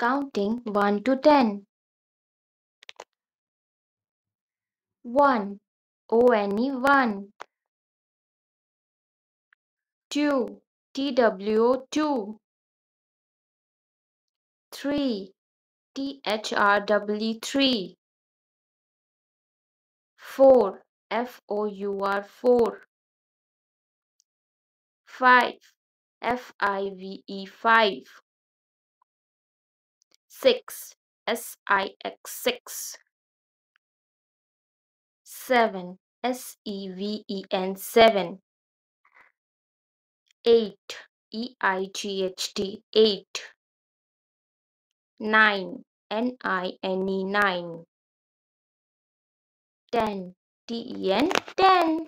Counting 1 to 10. 1. O-N-E 1. 2. T-W-O 2. 3. T-H-R-E 3. 4. F-O-U-R 4. 5. F-I-V-E 5. 6. S-I-X 6. 7. S-E-V-E-N 7. 8. E-I-G-H-T 8. 9. N-I-N-E 9. 10. T-E-N 10.